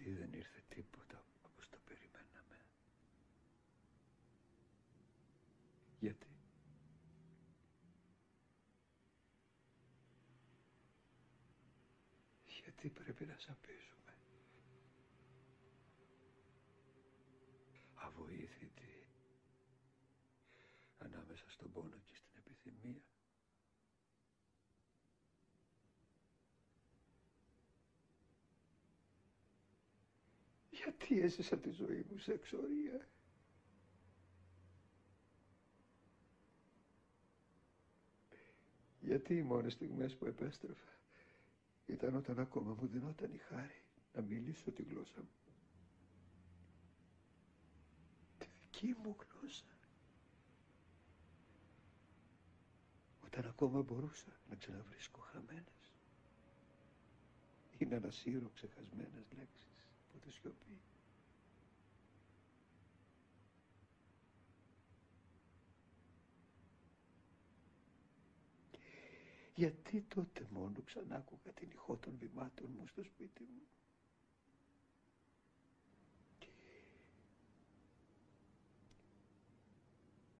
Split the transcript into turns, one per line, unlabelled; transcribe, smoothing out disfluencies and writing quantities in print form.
Γιατί δεν ήρθε τίποτα όπως το περιμέναμε? Γιατί? Γιατί πρέπει να σαπίζουμε? Αβοήθητοι ανάμεσα στον πόνο και στην επιθυμία. Γιατί έζησα τη ζωή μου σε εξορία? Γιατί οι μόνες στιγμές που επέστρεφα ήταν όταν ακόμα μου δινόταν η χάρη να μιλήσω τη γλώσσα μου. Τη δική μου γλώσσα. Όταν ακόμα μπορούσα να ξαναβρίσκω χαμένες ή να ανασύρω ξεχασμένες λέξεις από τη σιωπή. Γιατί τότε μόνο ξανά άκουγα την ηχό των βημάτων μου στο σπίτι μου?